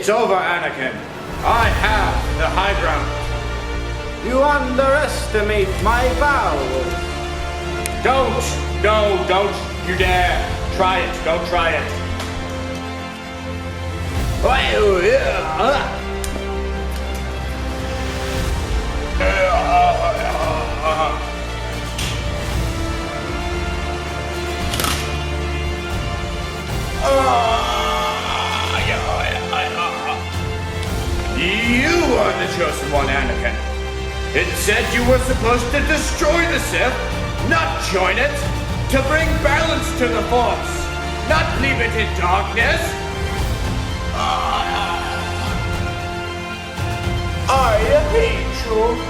It's over, Anakin. I have the high ground. You underestimate my powers. Don't you dare. Try it, don't try it. You are the chosen one, Anakin. It said you were supposed to destroy the Sith, not join it. To bring balance to the Force, not leave it in darkness. I hate you.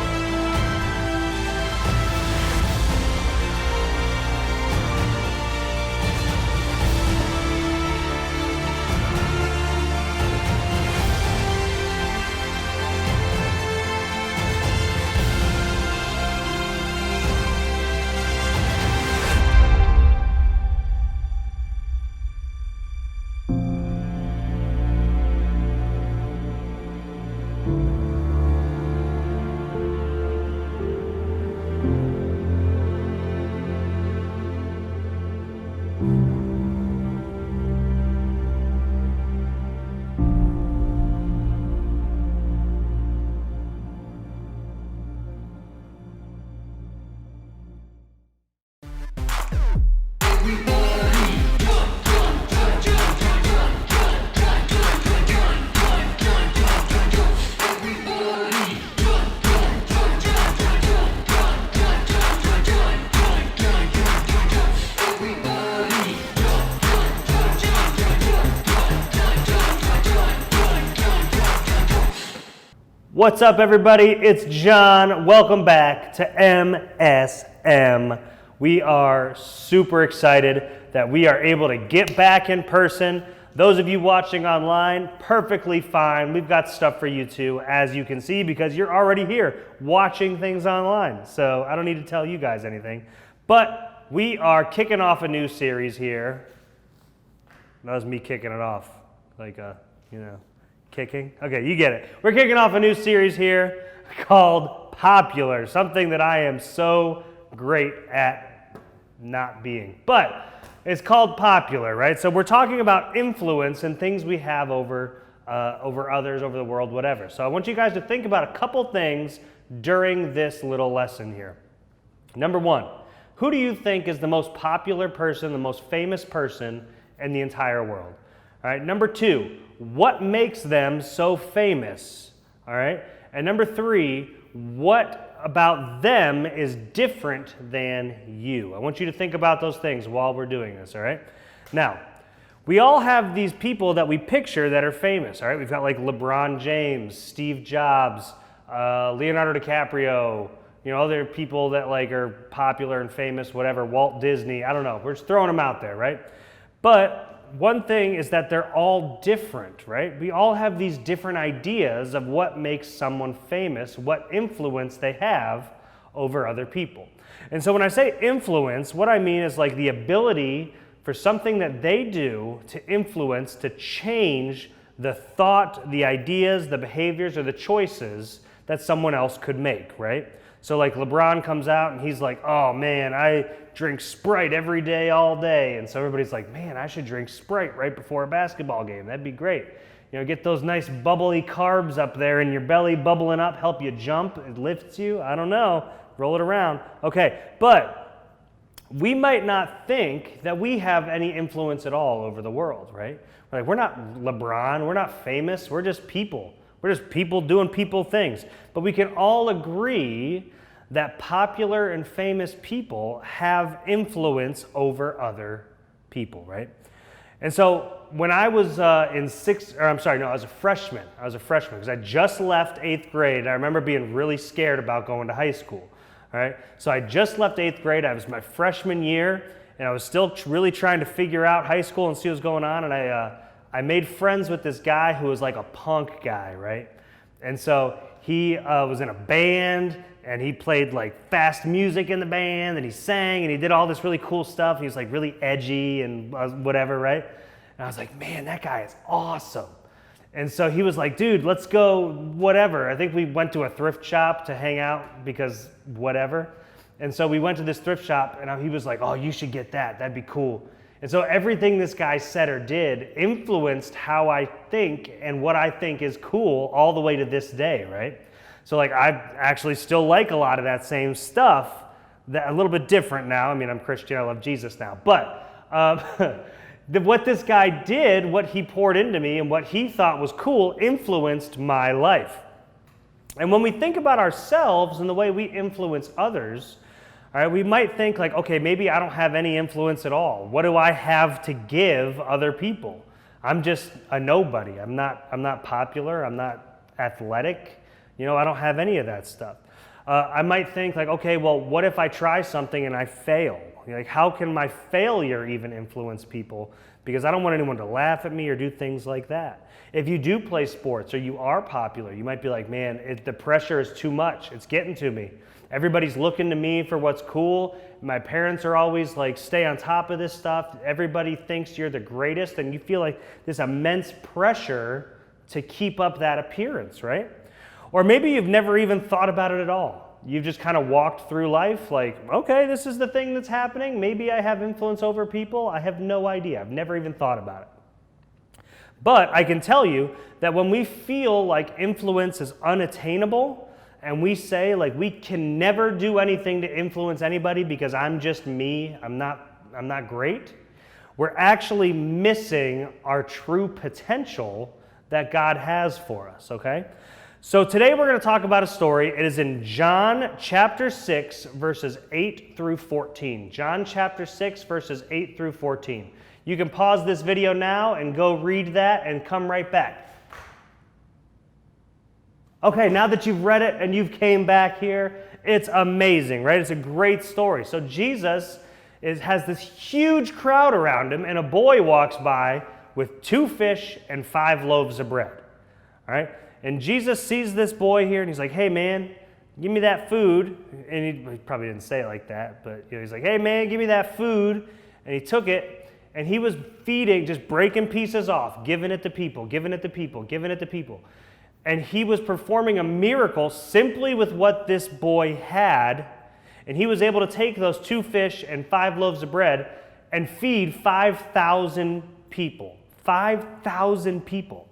What's up, everybody? It's John. Welcome back to MSM. We are super excited that we are able to get back in person. Those of you watching online, perfectly fine. We've got stuff for you too, as you can see, because you're already here watching things online. So I don't need to tell you guys anything. But we are kicking off a new series here. That was me kicking it off, like kicking? Okay, you get it. We're kicking off a new series here called Popular, something that I am so great at not being. But it's called Popular, right? So we're talking about influence and things we have over others, over the world, whatever. So I want you guys to think about a couple things during this little lesson here. Number one, who do you think is the most popular person, the most famous person in the entire world? All right, number two, what makes them so famous? All right, and number three, what about them is different than you? I want you to think about those things while we're doing this, all right? Now, we all have these people that we picture that are famous, all right? We've got like LeBron James, Steve Jobs, Leonardo DiCaprio, other people that like are popular and famous, whatever, Walt Disney, I don't know. We're just throwing them out there, right? But one thing is that they're all different, right? We all have these different ideas of what makes someone famous, what influence they have over other people. And so when I say influence, what I mean is like the ability for something that they do to influence, to change the thought, the ideas, the behaviors, or the choices that someone else could make, right? So like LeBron comes out and he's like, oh man, I drink Sprite every day, all day. And so everybody's like, man, I should drink Sprite right before a basketball game. That'd be great. Get those nice bubbly carbs up there in your belly bubbling up, help you jump, it lifts you. I don't know, roll it around. Okay, but we might not think that we have any influence at all over the world, right? Like, we're not LeBron, we're not famous, we're just people. We're just people doing people things. But we can all agree that popular and famous people have influence over other people, right? And so when I was I was a freshman. I was a freshman because I just left 8th grade. And I remember being really scared about going to high school, all right? So I just left 8th grade. I was my freshman year, and I was still really trying to figure out high school and see what was going on. And I made friends with this guy who was like a punk guy, right? And so he was in a band, and he played like fast music in the band, and he sang, and he did all this really cool stuff. He was like really edgy and whatever, right? And I was like, man, that guy is awesome. And so he was like, dude, let's go whatever. I think we went to a thrift shop to hang out because whatever. And so we went to this thrift shop and he was like, oh, you should get that. That'd be cool. And so everything this guy said or did influenced how I think and what I think is cool all the way to this day, right? So like I actually still like a lot of that same stuff, that a little bit different now. I mean, I'm Christian, I love Jesus now. But what this guy did, what he poured into me and what he thought was cool influenced my life. And when we think about ourselves and the way we influence others, all right, we might think like, okay, maybe I don't have any influence at all. What do I have to give other people? I'm just a nobody. I'm not popular. I'm not athletic. You know, I don't have any of that stuff. I might think like, okay, well, what if I try something and I fail? Like, how can my failure even influence people? Because I don't want anyone to laugh at me or do things like that. If you do play sports or you are popular, you might be like, man, the pressure is too much. It's getting to me. Everybody's looking to me for what's cool. My parents are always like, stay on top of this stuff. Everybody thinks you're the greatest, and you feel like this immense pressure to keep up that appearance, right? Or maybe you've never even thought about it at all. You've just kind of walked through life like, okay, this is the thing that's happening. Maybe I have influence over people. I have no idea. I've never even thought about it. But I can tell you that when we feel like influence is unattainable, and we say like we can never do anything to influence anybody because I'm just me, I'm not great, we're actually missing our true potential that God has for us, okay? So today we're going to talk about a story. It is in John chapter 6, verses 8 through 14. John chapter 6, verses 8 through 14. You can pause this video now and go read that and come right back. Okay, now that you've read it and you've came back here, it's amazing, right? It's a great story. So Jesus has this huge crowd around him, and a boy walks by with 2 fish and 5 loaves of bread, all right? And Jesus sees this boy here, and he's like, hey, man, give me that food. And he probably didn't say it like that, but he's like, hey, man, give me that food. And he took it, and he was feeding, just breaking pieces off, giving it to people, giving it to people, giving it to people. And he was performing a miracle simply with what this boy had. And he was able to take those 2 fish and 5 loaves of bread and feed 5,000 people. 5,000 people.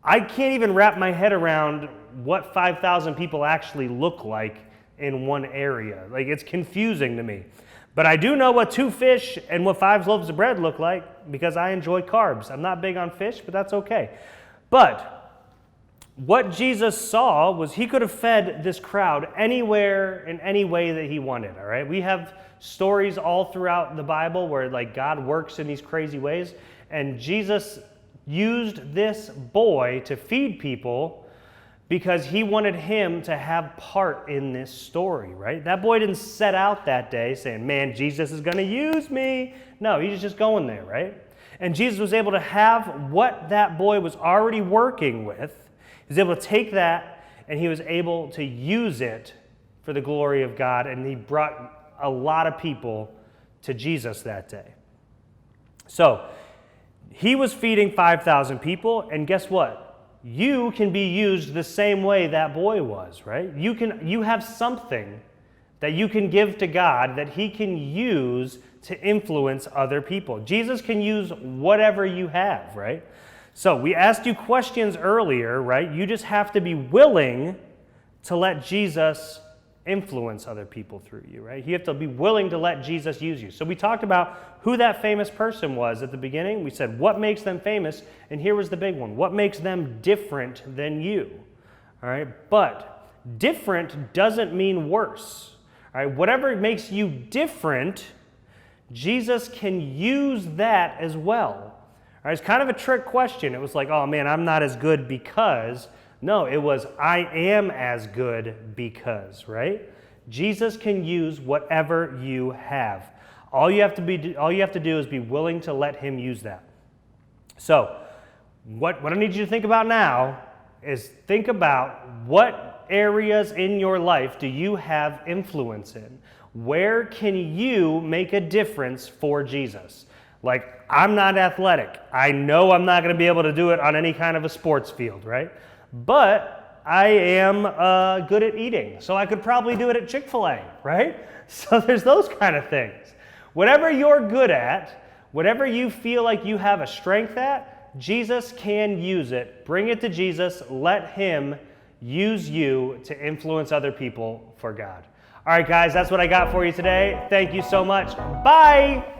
I can't even wrap my head around what 5,000 people actually look like in one area. Like, it's confusing to me. But I do know what 2 fish and what 5 loaves of bread look like because I enjoy carbs. I'm not big on fish, but that's okay. But what Jesus saw was he could have fed this crowd anywhere in any way that he wanted, all right? We have stories all throughout the Bible where like God works in these crazy ways, and Jesus used this boy to feed people because he wanted him to have part in this story, right? That boy didn't set out that day saying, man, Jesus is going to use me. No, he was just going there, right? And Jesus was able to have what that boy was already working with. He was able to take that and he was able to use it for the glory of God, and he brought a lot of people to Jesus that day. So he was feeding 5,000 people, and guess what? You can be used the same way that boy was, right? You have something that you can give to God that he can use to influence other people. Jesus can use whatever you have, right? So we asked you questions earlier, right? You just have to be willing to let Jesus influence other people through you, right? You have to be willing to let Jesus use you. So we talked about who that famous person was at the beginning. We said what makes them famous, and here was the big one. What makes them different than you? All right? But different doesn't mean worse. All right? Whatever makes you different, Jesus can use that as well. All right, it's kind of a trick question. It was like, oh man, I'm not as good because. No, it was I am as good because, right? Jesus can use whatever you have. All you have to do is be willing to let him use that. So, what I need you to think about now is think about what areas in your life do you have influence in? Where can you make a difference for Jesus? Like, I'm not athletic. I know I'm not going to be able to do it on any kind of a sports field, right? But I am good at eating, so I could probably do it at Chick-fil-A, right? So there's those kind of things. Whatever you're good at, whatever you feel like you have a strength at, Jesus can use it. Bring it to Jesus. Let him use you to influence other people for God. All right, guys, that's what I got for you today. Thank you so much. Bye.